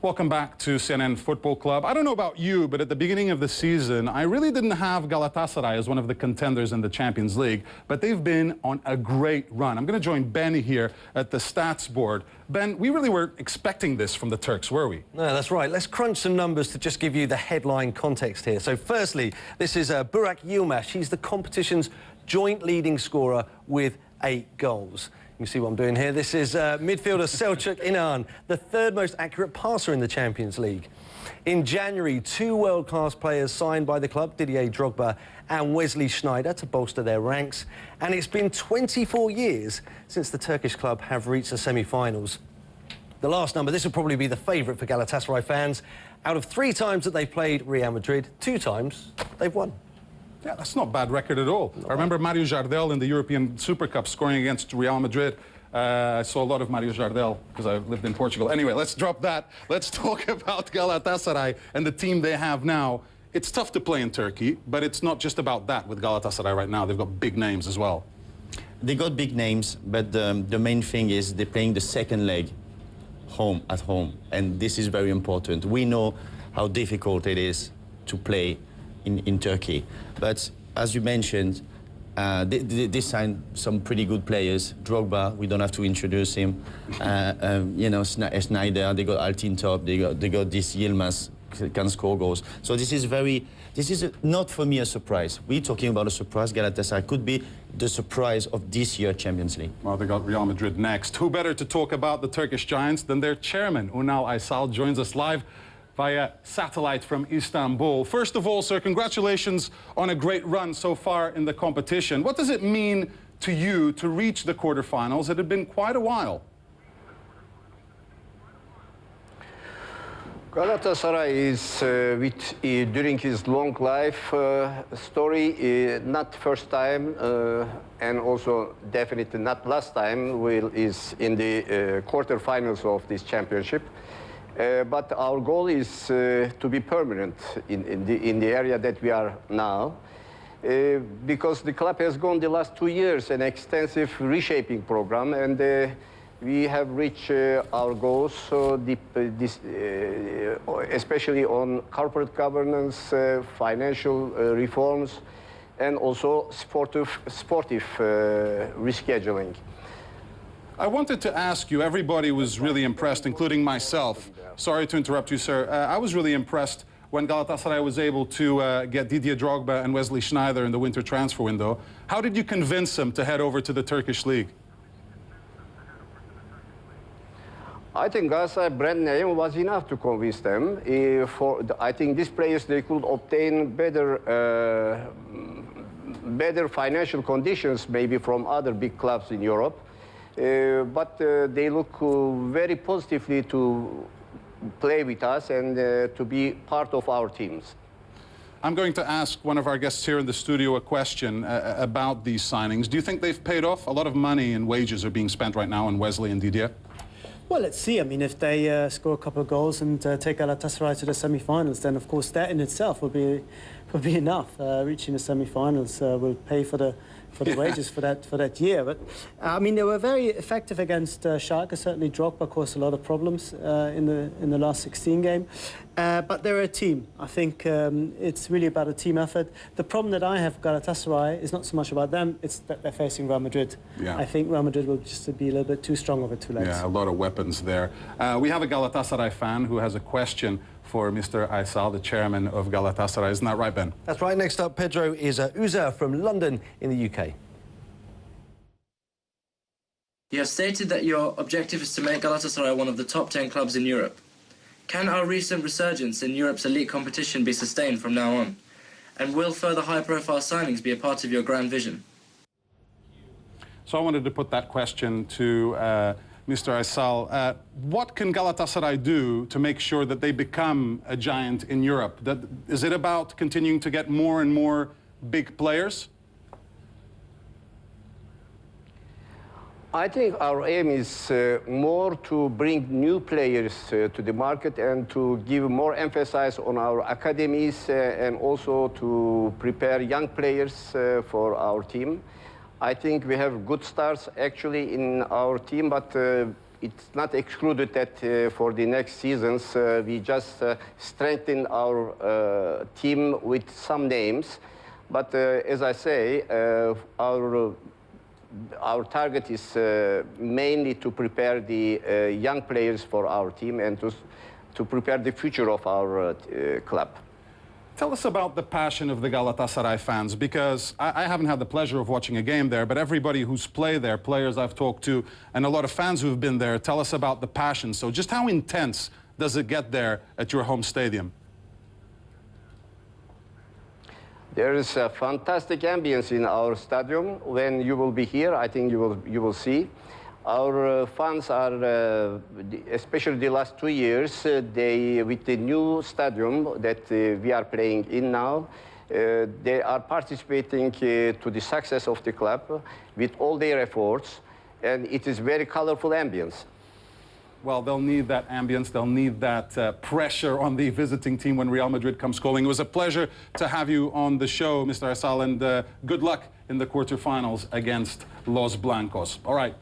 Welcome back to CNN Football Club. I don't know about you, but at the beginning of the season, I really didn't have Galatasaray as one of the contenders in the Champions League, but they've been on a great run. I'm going to join Ben here at the stats board. Ben, we really weren't expecting this from the Turks, were we? No, that's right. Let's crunch some numbers to just give you the headline context here. So firstly, this is Burak Yilmaz. He's the competition's joint leading scorer with 8 goals. You see what I'm doing here? This is midfielder Selçuk İnan, the third most accurate passer in the Champions League. In January, 2 world-class players signed by the club, Didier Drogba and Wesley Sneijder, to bolster their ranks. And it's been 24 years since the Turkish club have reached the semi-finals. The last number, this will probably be the favourite for Galatasaray fans. Out of 3 times that they've played Real Madrid, 2 times they've won. Yeah, that's not a bad record at all. I remember Mario Jardel in the European Super Cup scoring against Real Madrid. I saw a lot of Mario Jardel because I lived in Portugal. Anyway, let's drop that. Let's talk about Galatasaray and the team they have now. It's tough to play in Turkey, but it's not just about that with Galatasaray right now. They've got big names as well. They got big names, but the main thing is they're playing the second leg at home, and this is very important. We know how difficult it is to play in Turkey, but as you mentioned, they signed some pretty good players. Drogba, we don't have to introduce him. You know, Sneijder, they got Altintop, they got this Yilmaz, can score goals. So this is not for me a surprise. We're talking about a surprise. Galatasaray could be the surprise of this year's Champions League. Well, they got Real Madrid next. Who better to talk about the Turkish Giants than their chairman, Ünal Aysal, joins us live via satellite from Istanbul. First of all, sir, congratulations on a great run so far in the competition. What does it mean to you to reach the quarterfinals? It had been quite a while. Galatasaray is, during his long life story, not first time and also definitely not last time is in the quarterfinals of this championship. But our goal is to be permanent in the area that we are now, because the club has gone the last 2 years an extensive reshaping program, and we have reached our goals, especially on corporate governance, financial reforms, and also sportive rescheduling. I wanted to ask you, everybody was really impressed, including myself. Sorry to interrupt you, sir. I was really impressed when Galatasaray was able to get Didier Drogba and Wesley Sneijder in the winter transfer window. How did you convince them to head over to the Turkish league? I think Galatasaray brand name was enough to convince them. I think these players, they could obtain better financial conditions maybe from other big clubs in Europe. But they look very positively to play with us and to be part of our teams. I'm going to ask one of our guests here in the studio a question about these signings. Do you think they've paid off? A lot of money and wages are being spent right now on Wesley and Didier. Well, let's see. I mean, if they score a couple of goals and take Galatasaray to the semi-finals, then of course that in itself will be enough. Reaching the semi-finals will pay for the wages for that year. But I mean, they were very effective against Schalke. Certainly, Drogba caused a lot of problems in the last 16 game. But they're a team. I think it's really about a team effort. The problem that I have with Galatasaray is not so much about them, it's that they're facing Real Madrid. Yeah. I think Real Madrid will just be a little bit too strong over 2 legs. Yeah, a lot of weapons there. We have a Galatasaray fan who has a question for Mr. Aysal, the chairman of Galatasaray. Isn't that right, Ben? That's right. Next up, Pedro, is Uzer from London in the UK. You have stated that your objective is to make Galatasaray one of the top 10 clubs in Europe. Can our recent resurgence in Europe's elite competition be sustained from now on? And will further high-profile signings be a part of your grand vision? So I wanted to put that question to Mr. Aysal. What can Galatasaray do to make sure that they become a giant in Europe? Is it about continuing to get more and more big players? I think our aim is more to bring new players to the market and to give more emphasis on our academies and also to prepare young players for our team. I think we have good stars actually in our team, but it's not excluded that for the next seasons we just strengthen our team with some names. But as I say, our target is mainly to prepare the young players for our team and to prepare the future of our club. Tell us about the passion of the Galatasaray fans, because I haven't had the pleasure of watching a game there, but everybody who's played there, players I've talked to, and a lot of fans who've been there, tell us about the passion. So just how intense does it get there at your home stadium? There is a fantastic ambience in our stadium. When you will be here, I think you will see. Our fans are, especially the last 2 years, with the new stadium that we are playing in now, they are participating to the success of the club with all their efforts, and it is very colorful ambience. Well, they'll need that ambience, they'll need that pressure on the visiting team when Real Madrid comes calling. It was a pleasure to have you on the show, Mr. Aysal, and good luck in the quarterfinals against Los Blancos. All right.